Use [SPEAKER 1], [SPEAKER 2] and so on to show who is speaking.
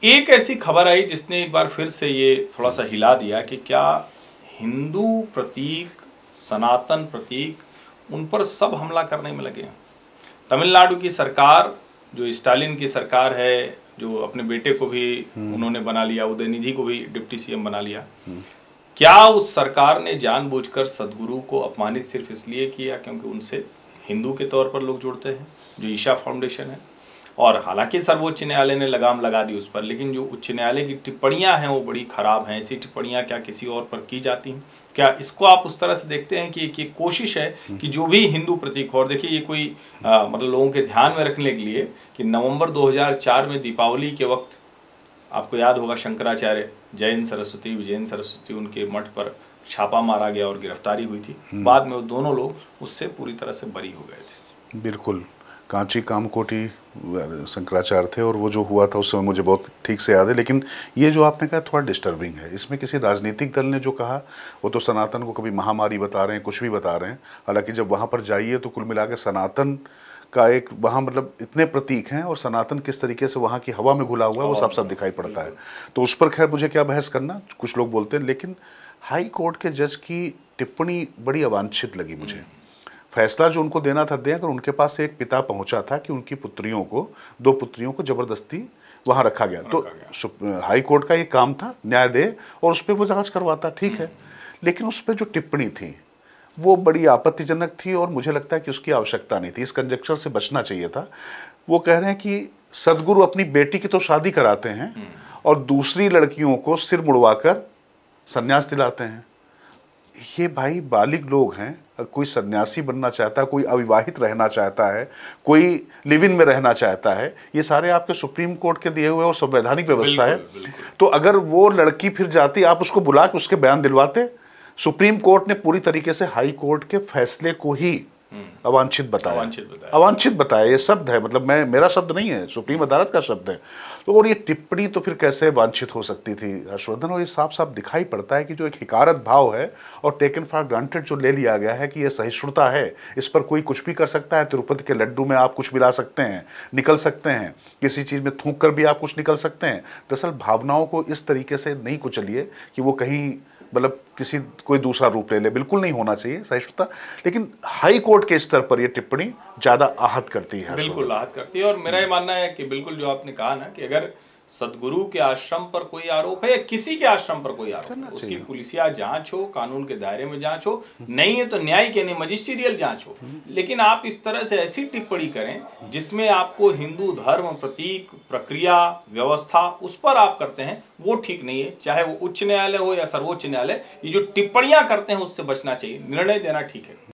[SPEAKER 1] एक ऐसी खबर आई जिसने एक बार फिर से ये थोड़ा सा हिला दिया कि क्या हिंदू प्रतीक, सनातन प्रतीक, उन पर सब हमला करने में लगे हैं। तमिलनाडु की सरकार, जो स्टालिन की सरकार है, जो अपने बेटे को भी उन्होंने बना लिया, उदयनिधि को भी डिप्टी सीएम बना लिया, क्या उस सरकार ने जानबूझकर सदगुरु को अपमानित सिर्फ इसलिए किया क्योंकि उनसे हिंदू के तौर पर लोग जुड़ते हैं, जो ईशा फाउंडेशन है। और हालांकि सर्वोच्च न्यायालय ने लगाम लगा दी उस पर, लेकिन जो उच्च न्यायालय की टिप्पणियां हैं वो बड़ी खराब हैं। ऐसी टिप्पणियां क्या किसी और पर की जाती हैं? क्या इसको आप उस तरह से देखते हैं कि एक कोशिश है कि जो भी हिंदू प्रतीक हो, और देखिए ये कोई मतलब लोगों के ध्यान में रखने के लिए कि नवंबर 2004 में दीपावली के वक्त आपको याद होगा शंकराचार्य जैन सरस्वती, विजयन सरस्वती, उनके मठ पर छापा मारा गया और गिरफ्तारी हुई थी। बाद में वो दोनों लोग उससे पूरी तरह से बरी हो गए थे।
[SPEAKER 2] बिल्कुल, कांची कामकोटी शंकराचार्य थे और वो जो हुआ था उस समय मुझे बहुत ठीक से याद है। लेकिन ये जो आपने कहा थोड़ा डिस्टर्बिंग है। इसमें किसी राजनीतिक दल ने जो कहा वो तो सनातन को कभी महामारी बता रहे हैं, कुछ भी बता रहे हैं। हालांकि जब वहाँ पर जाइए तो कुल मिला के सनातन का एक वहाँ मतलब इतने प्रतीक हैं और सनातन किस तरीके से वहाँ की हवा में घुला हुआ है वो साफ साफ दिखाई पड़ता है। तो उस पर खैर मुझे क्या बहस करना, कुछ लोग बोलते हैं। लेकिन हाई कोर्ट के जज की टिप्पणी बड़ी अवांछित लगी मुझे। फैसला जो उनको देना था दें, अगर उनके पास से एक पिता पहुंचा था कि उनकी पुत्रियों को, 2 पुत्रियों को जबरदस्ती वहां रखा गया, तो हाई कोर्ट का ये काम था न्याय दे और उस पर वो जांच करवाता, ठीक है। लेकिन उस पर जो टिप्पणी थी वो बड़ी आपत्तिजनक थी और मुझे लगता है कि उसकी आवश्यकता नहीं थी। इस कंजक्चर से बचना चाहिए था। वो कह रहे हैं कि सदगुरु अपनी बेटी की तो शादी कराते हैं और दूसरी लड़कियों को सिर मुड़वाकर संन्यास दिलाते हैं। ये भाई बालिग लोग हैं। कोई सन्यासी बनना चाहता है, कोई अविवाहित रहना चाहता है, कोई लिव इन में रहना चाहता है, ये सारे आपके सुप्रीम कोर्ट के दिए हुए और संवैधानिक व्यवस्था है। तो अगर वो लड़की फिर जाती, आप उसको बुला के उसके बयान दिलवाते। सुप्रीम कोर्ट ने पूरी तरीके से हाई कोर्ट के फैसले को ही अवांछित बताया। ये शब्द है, मतलब मेरा शब्द नहीं है, सुप्रीम अदालत का शब्द है। तो और ये टिप्पणी तो फिर कैसे वांछित हो सकती थी हर्षवर्धन? और ये साफ साफ दिखाई पड़ता है कि जो एक हिकारत भाव है और टेकन फॉर ग्रांटेड जो ले लिया गया है कि ये सहिष्णुता है, इस पर कोई कुछ भी कर सकता है। तिरुपति के लड्डू में आप कुछ मिला सकते हैं, निकल सकते हैं, किसी चीज़ में थूक कर भी आप कुछ निकल सकते हैं। दरअसल भावनाओं को इस तरीके से नहीं कुचलिए कि वो कहीं मतलब किसी कोई दूसरा रूप ले ले। बिल्कुल नहीं होना चाहिए सहिष्णुता। लेकिन हाई कोर्ट के स्तर पर यह टिप्पणी ज्यादा आहत करती है।
[SPEAKER 1] बिल्कुल आहत करती है। और मेरा ये मानना है कि बिल्कुल जो आपने कहा ना कि अगर सदगुरु के आश्रम पर कोई आरोप है या किसी के आश्रम पर कोई आरोप है, उसकी पुलिसिया जांच हो, कानून के दायरे में जांच हो, नहीं है तो न्यायिक यानी मजिस्ट्रियल जांच हो। लेकिन आप इस तरह से ऐसी टिप्पणी करें जिसमें आपको हिंदू धर्म, प्रतीक, प्रक्रिया, व्यवस्था उस पर आप करते हैं, वो ठीक नहीं है। चाहे वो उच्च न्यायालय हो या सर्वोच्च न्यायालय, ये जो टिप्पणियां करते हैं उससे बचना चाहिए। निर्णय देना ठीक है।